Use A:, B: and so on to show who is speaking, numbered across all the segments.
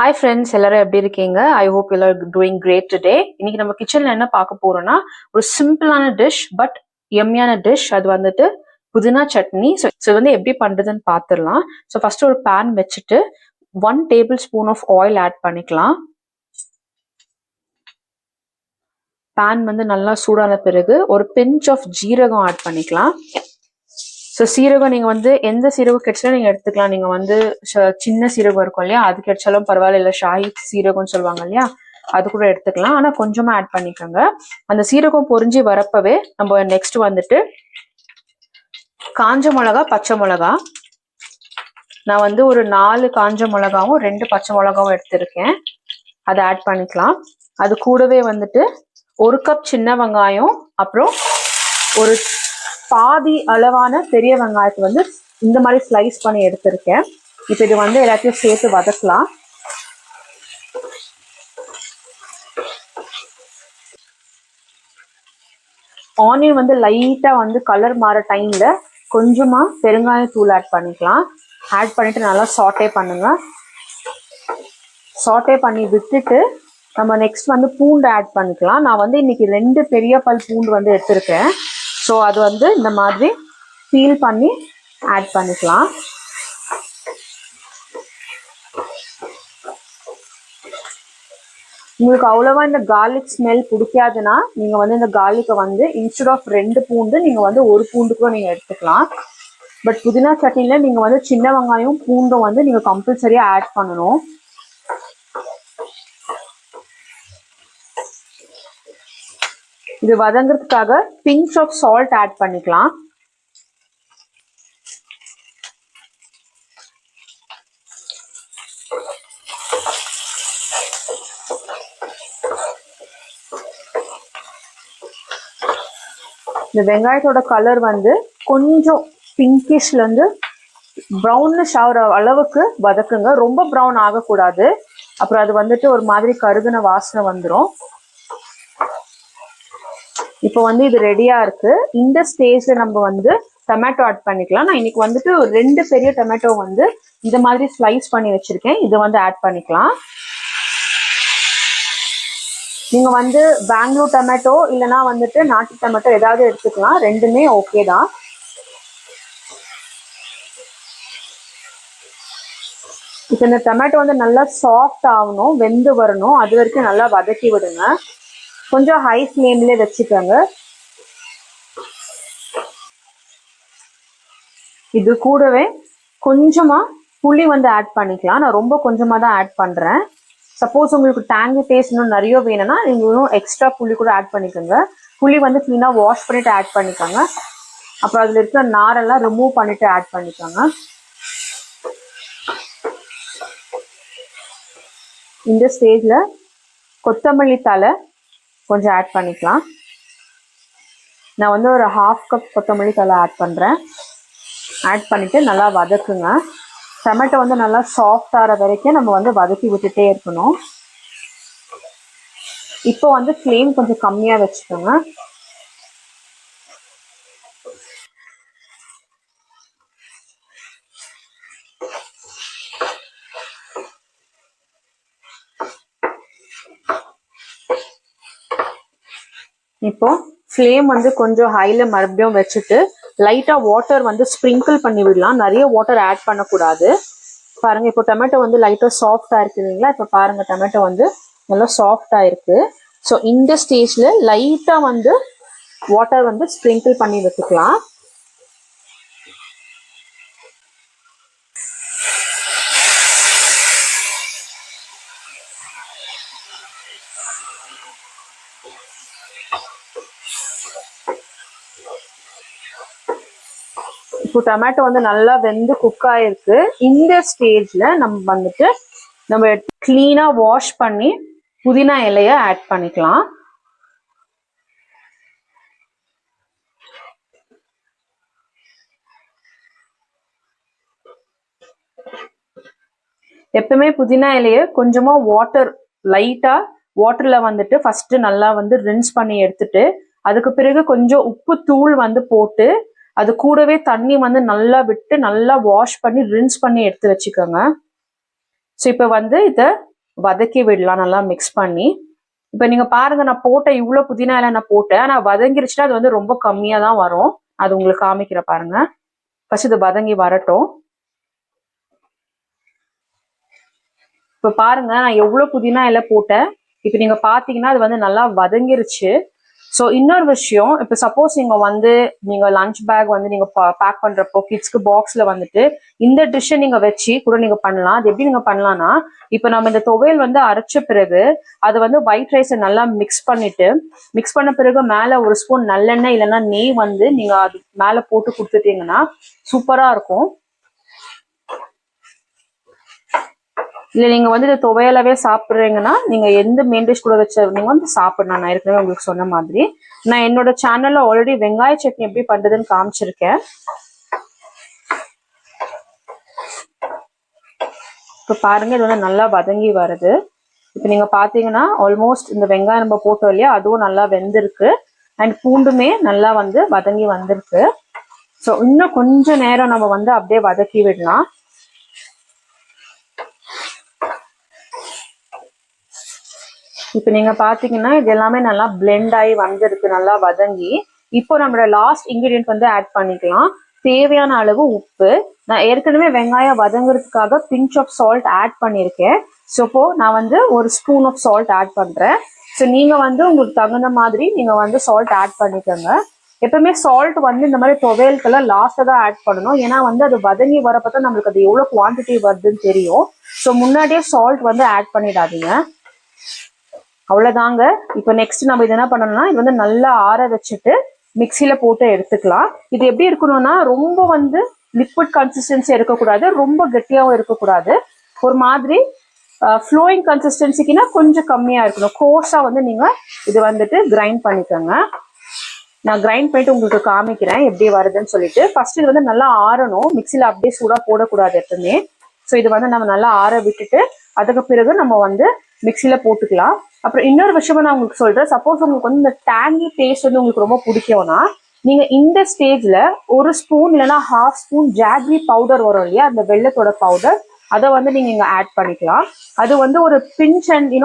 A: Hi friends, எல்லாரும் எப்படி இருக்கீங்க? I hope you are doing great today. இன்னைக்கு நம்ம கிச்சன்ல என்ன பார்க்க போறோம்னா ஒரு சிம்பிளான டிஷ் பட் எம்மியான டிஷ். அது வந்துட்டு புதினா சட்னி. ஸோ வந்து எப்படி பண்றதுன்னு பார்த்துடலாம். ஸோ ஃபர்ஸ்ட் ஒரு பேன் வச்சுட்டு 1 tablespoon of oil add பண்ணிக்கலாம். பேன் வந்து நல்லா சூடான பிறகு ஒரு பிஞ்ச் ஆஃப் ஜீரகம் ஆட் பண்ணிக்கலாம். ஸோ சீரகம் நீங்கள் வந்து எந்த சீரகம் கிடைச்சாலும் நீங்கள் எடுத்துக்கலாம். நீங்கள் வந்து சின்ன சீரகம் இருக்கும் இல்லையா, அது கிடைச்சாலும் பரவாயில்ல, இல்லை ஷாஹி சீரகம்னு சொல்லுவாங்க இல்லையா, அது கூட எடுத்துக்கலாம். ஆனால் கொஞ்சமாக ஆட் பண்ணிக்கோங்க. அந்த சீரகம் பொரிஞ்சு வரப்பவே நம்ம நெக்ஸ்ட் வந்துட்டு காஞ்ச மிளகா, பச்சை மிளகா, நான் வந்து ஒரு 4 காஞ்ச மிளகாவும் 2 பச்சை மிளகாவும் எடுத்திருக்கேன். அதை ஆட் பண்ணிக்கலாம். அது கூடவே வந்துட்டு 1 கப் சின்ன வெங்காயம், அப்புறம் ஒரு பாதி அளவான பெரிய வெங்காயத்தை வந்து இந்த மாதிரி ஸ்லைஸ் பண்ணி எடுத்திருக்கேன். இப்போ இது வந்து எல்லாத்தையும் சேர்த்து வதக்கலாம். ஆனியன் வந்து லைட்டா வந்து கலர் மாற டைம்ல கொஞ்சமா பெருங்காயத்தூள் ஆட் பண்ணிக்கலாம். ஆட் பண்ணிட்டு நல்லா சாட்டே பண்ணுங்க. சாட்டே பண்ணி விட்டுட்டு நம்ம நெக்ஸ்ட் வந்து பூண்டு ஆட் பண்ணிக்கலாம். நான் வந்து இன்னைக்கு 2 பெரிய பல் பூண்டு வந்து எடுத்திருக்கேன். ஸோ அது வந்து இந்த மாதிரி பீல் பண்ணி ஆட் பண்ணிக்கலாம். உங்களுக்கு அவ்வளவா இந்த கார்லிக் ஸ்மெல் பிடிக்காதுன்னா நீங்க வந்து இந்த கார்லிக்கை வந்து இன்ஸ்டெட் ஆஃப் 2 பூண்டு நீங்க வந்து 1 பூண்டு கூட நீங்க எடுத்துக்கலாம். பட் புதினா சட்னில நீங்க வந்து சின்ன வெங்காயம் பூண்டும் வந்து நீங்க கம்பல்சரியா ஆட் பண்ணணும். இது வதங்கிறதுக்காக பிஞ்ச் ஆஃப் சால்ட் ஆட் பண்ணிக்கலாம். இந்த வெங்காயத்தோட கலர் வந்து கொஞ்சம் பிங்கிஷ்ல இருந்து ப்ரௌனிஷ் ஆகிற அளவுக்கு வதக்குங்க. ரொம்ப ப்ரௌன் ஆகக்கூடாது, அப்புறம் அது வந்துட்டு ஒரு மாதிரி கருகுன வாசனை வந்துடும். இப்போ வந்து இது ரெடியா இருக்கு. இந்த ஸ்டேஜ்ல நம்ம வந்து டொமேட்டோ ஆட் பண்ணிக்கலாம். நான் இன்னைக்கு வந்துட்டு ஒரு 2 பெரிய டொமேட்டோ வந்து இந்த மாதிரி ஸ்லைஸ் பண்ணி வச்சிருக்கேன். இதை வந்து ஆட் பண்ணிக்கலாம். நீங்க வந்து பெங்களூர் டொமேட்டோ இல்லைன்னா வந்துட்டு நாட்டு டொமேட்டோ ஏதாவது எடுத்துக்கலாம், ரெண்டுமே ஓகே தான். இப்போ இந்த டொமேட்டோ வந்து நல்லா சாஃப்ட் ஆகணும், வெந்து வரணும், அது வரைக்கும் நல்லா வதக்கி விடுங்க. கொஞ்சம் ஹை ஃப்ளேம்ல வச்சுக்கோங்க. இது கூடவே கொஞ்சமா புளி வந்து ஆட் பண்ணிக்கலாம். நான் ரொம்ப கொஞ்சமா தான் ஆட் பண்றேன். சப்போஸ் உங்களுக்கு டேங்கி டேஸ்ட் இன்னும் நிறைய வேணும்னா நீங்க இன்னும் எக்ஸ்ட்ரா புளி கூட ஆட் பண்ணிக்கோங்க. புளி வந்து கிளீனா வாஷ் பண்ணிட்டு ஆட் பண்ணிக்கோங்க. அப்புறம் அதுல இருக்கிற நாரெல்லாம் ரிமூவ் பண்ணிட்டு ஆட் பண்ணிக்கோங்க. இந்த ஸ்டேஜ்ல கொத்தமல்லி தழை கொஞ்சம் ஆட் பண்ணிக்கலாம். நான் வந்து ஒரு 1/2 கப் கொத்தமல்லி தழை ஆட் பண்றேன். ஆட் பண்ணிட்டு நல்லா வதக்குங்க. டொமேட்டோ வந்து நல்லா சாஃப்ட் ஆகிற வரைக்கும் நம்ம வந்து வதக்கி விட்டுட்டே இருக்கணும். இப்போ வந்து ஃப்ளேம் கொஞ்சம் கம்மியா வச்சுக்கோங்க. இப்போ ஃப்ளேம் வந்து கொஞ்சம் ஹைல மறுபடியும் வச்சுட்டு லைட்டா வாட்டர் வந்து ஸ்ப்ரிங்கிள் பண்ணி விடலாம். நிறைய வாட்டர் ஆட் பண்ணக்கூடாது. பாருங்க, இப்போ டொமேட்டோ வந்து லைட்டா சாஃப்டா இருக்கு இல்லைங்களா? இப்போ பாருங்க, டொமேட்டோ வந்து நல்லா சாஃப்டா இருக்கு. ஸோ இந்த ஸ்டேஜ்ல லைட்டா வந்து வாட்டர் வந்து ஸ்ப்ரிங்கிள் பண்ணி விட்டுக்கலாம். இப்போ டொமேட்டோ வந்து நல்லா வெந்து குக் ஆயிருக்கு. இந்த ஸ்டேஜ்ல நம்ம கிளீனா வாஷ் பண்ணி புதினா இலைய ஆட் பண்ணிக்கலாம். எப்பவுமே புதினா இலைய கொஞ்சமா லைட்டா வாட்டர்ல வந்துட்டு ஃபர்ஸ்ட் நல்லா வந்து ரின்ஸ் பண்ணி எடுத்துட்டு அதுக்கு பிறகு கொஞ்சம் உப்பு தூள் வந்து போட்டு அது கூடவே தண்ணி வந்து நல்லா விட்டு நல்லா வாஷ் பண்ணி ரின்ஸ் பண்ணி எடுத்து வச்சுக்கோங்க. ஸோ இப்போ வந்து இதை வதக்கி விடலாம் நல்லா மிக்ஸ் பண்ணி. இப்ப நீங்க பாருங்க, நான் போட்ட இவ்வளவு புதினா இலை நான் போட்டேன், ஆனா வதங்கிருச்சுன்னா அது வந்து ரொம்ப கம்மியா தான் வரும். அது உங்களுக்கு காமிக்கிற பாருங்க. ஃபர்ஸ்ட் இது வதங்கி வரட்டும். இப்ப பாருங்க, நான் எவ்வளவு புதினா இலை போட்டேன். இப்ப நீங்க பாத்தீங்கன்னா அது வந்து நல்லா வதங்கிருச்சு. ஸோ இன்னொரு விஷயம், இப்போ சப்போஸ் நீங்க லஞ்ச் பேக் வந்து நீங்க பேக் பண்றப்போ கிட்ஸ்க்கு பாக்ஸ்ல வந்துட்டு இந்த டிஷ்ஷை நீங்க வச்சு கூட நீங்க பண்ணலாம். அது எப்படி நீங்க பண்ணலாம்னா, இப்போ நம்ம இந்த துவையல் வந்து அரைச்ச பிறகு அதை வந்து ஒயிட் ரைஸை நல்லா மிக்ஸ் பண்ண பிறகு மேல ஒரு ஸ்பூன் நல்லெண்ணெய் இல்லைன்னா நெய் வந்து நீங்க அது மேல போட்டு கொடுத்துட்டீங்கன்னா சூப்பரா இருக்கும். இல்ல நீங்க வந்து இந்த துவையலவே சாப்பிடுறீங்கன்னா நீங்க எந்த மெயின் டிஷ் கூட வச்சு நீங்க வந்து சாப்பிடலாம். நான் ஏற்கனவே உங்களுக்கு சொன்ன மாதிரி நான் என்னோட சேனல்ல ஆல்ரெடி வெங்காய சட்னி எப்படி பண்றதுன்னு காமிச்சிருக்கேன். இப்ப பாருங்க, இது வந்து நல்லா வதங்கி வருது. இப்ப நீங்க பாத்தீங்கன்னா ஆல்மோஸ்ட் இந்த வெங்காயம் நம்ம போட்டோம் இல்லையா, அதுவும் நல்லா வெந்திருக்கு. அண்ட் பூண்டுமே நல்லா வந்து வதங்கி வந்திருக்கு. ஸோ இன்னும் கொஞ்ச நேரம் நம்ம வந்து அப்படியே வதக்கி விடலாம். இப்போ நீங்க பாத்தீங்கன்னா இது எல்லாமே நல்லா பிளெண்ட் ஆகி வந்திருக்கு, நல்லா வதங்கி. இப்போ நம்மளோட லாஸ்ட் இன்கிரீடியன்ட் வந்து ஆட் பண்ணிக்கலாம். தேவையான அளவு உப்பு. நான் ஏற்கனவே வெங்காயம் வதங்குறதுக்காக பிஞ்ச் ஆஃப் சால்ட் ஆட் பண்ணியிருக்கேன். ஸோ இப்போ நான் வந்து ஒரு ஸ்பூன் ஆஃப் சால்ட் ஆட் பண்றேன். ஸோ நீங்க வந்து உங்களுக்கு தகுந்த மாதிரி நீங்க வந்து சால்ட் ஆட் பண்ணிக்கோங்க. எப்பவுமே சால்ட் வந்து இந்த மாதிரி துவையலுக்கெல்லாம் லாஸ்ட்டா தான் ஆட் பண்ணணும். ஏன்னா வந்து அது வதங்கி வரப்பதான் நம்மளுக்கு அது எவ்வளவு குவான்டிட்டி வருதுன்னு தெரியும். ஸோ முன்னாடியே சால்ட் வந்து ஆட் பண்ணிடாதீங்க. அவ்வளவுதாங்க. இப்போ நெக்ஸ்ட் நம்ம இது என்ன பண்ணணும்னா, இது வந்து நல்லா ஆற வச்சுட்டு மிக்சியில போட்டு எடுத்துக்கலாம். இது எப்படி இருக்கணும்னா, ரொம்ப வந்து லிக்விட் கன்சிஸ்டன்சி இருக்கக்கூடாது, ரொம்ப கெட்டியாவும் இருக்கக்கூடாது. ஒரு மாதிரி ஃப்ளோயிங் கன்சிஸ்டன்சிக்குன்னா கொஞ்சம் கம்மியா இருக்கணும். கோர்ஸா வந்து நீங்க இது வந்துட்டு கிரைண்ட் பண்ணிக்கோங்க. நான் கிரைண்ட் பண்ணிட்டு உங்களுக்கு காமிக்கிறேன் எப்படி வருதுன்னு சொல்லிட்டு. ஃபர்ஸ்ட் இது வந்து நல்லா ஆறணும். மிக்சியில அப்படியே சூடா போடக்கூடாது எப்பவுமே. ஸோ இது வந்து நம்ம நல்லா ஆற விட்டுட்டு அதுக்கு பிறகு நம்ம வந்து மிக்சியில போட்டுக்கலாம். அப்புறம் இன்னொரு விஷயமா நான் உங்களுக்கு சொல்றேன், சப்போஸ் உங்களுக்கு வந்து இந்த டேங்கி டேஸ்ட் வந்து உங்களுக்கு ரொம்ப பிடிக்கும்னா நீங்க இந்த ஸ்டேஜ்ல ஒரு ஸ்பூன் இல்லைன்னா ஹாஃப் ஸ்பூன் ஜாக்ரி பவுடர் வரும் இல்லையா, அந்த வெள்ளத்தோட பவுடர், அதை வந்து நீங்க இங்க ஆட் பண்ணிக்கலாம். அது வந்து ஒரு பிஞ்ச் அண்ட்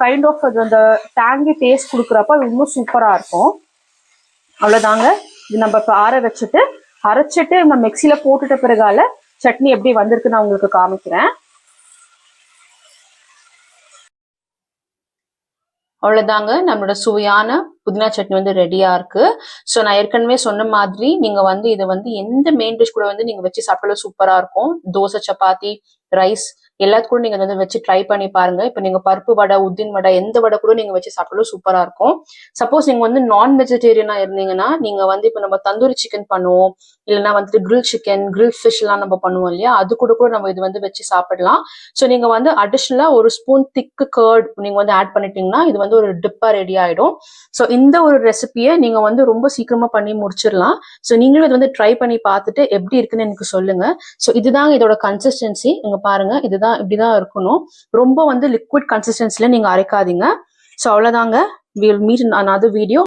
A: கைண்ட் ஆஃப் அந்த டேங்கி டேஸ்ட் கொடுக்குறப்ப அது இன்னும் சூப்பரா இருக்கும். அவ்வளவுதாங்க. இது நம்ம இப்போ ஆற வச்சுட்டு அரைச்சிட்டு நம்ம மிக்சியில போட்டுட்ட பிறகால சட்னி எப்படி வந்திருக்கு நான் உங்களுக்கு காமிக்கிறேன். அவ்வளவுதாங்க, நம்மளோட சுவையான புதினா சட்னி வந்து ரெடியா இருக்கு. ஸோ நான் ஏற்கனவே சொன்ன மாதிரி நீங்க வந்து இதை வந்து எந்த மெயின் டிஷ் கூட வந்து நீங்க வச்சு சாப்பிட்டாலும் சூப்பரா இருக்கும். தோசை, சப்பாத்தி, ரைஸ் எல்லாத்து கூட நீங்க வந்து வச்சு ட்ரை பண்ணி பாருங்க. இப்போ நீங்க பருப்பு வடை, உத்தின் வடை, எந்த வடை கூட நீங்க வச்சு சாப்பிட்டாலும் சூப்பரா இருக்கும். சப்போஸ் நீங்க வந்து நான் வெஜிடேரியனா இருந்தீங்கன்னா நீங்க வந்து இப்போ நம்ம தந்தூரி சிக்கன் பண்ணுவோம், இல்லைன்னா வந்துட்டு கிரில் சிக்கன், கிரில் ஃபிஷ் எல்லாம் நம்ம பண்ணுவோம் இல்லையா, அது கூட நம்ம இது வந்து வச்சு சாப்பிடலாம். ஸோ நீங்க வந்து அடிஷனலா ஒரு ஸ்பூன் திக்கு கர்ட் நீங்க வந்து ஆட் பண்ணிட்டீங்கன்னா இது வந்து ஒரு டிப்பா ரெடி ஆயிடும். ஸோ இந்த ஒரு ரெசிபியை நீங்க வந்து ரொம்ப சீக்கிரமா பண்ணி முடிச்சிடலாம். ஸோ நீங்களும் இது வந்து ட்ரை பண்ணி பார்த்துட்டு எப்படி இருக்குன்னு எனக்கு சொல்லுங்க. ஸோ இதுதாங்க இதோட கன்சிஸ்டன்சி. இங்க பாருங்க, இதுதான் இப்படிதான் இருக்கணும். ரொம்ப வந்து லிக்விட் கன்சிஸ்டன்சில நீங்க அரைக்காதீங்க. ஸோ அவ்வளவுதாங்க. we'll meet in another video.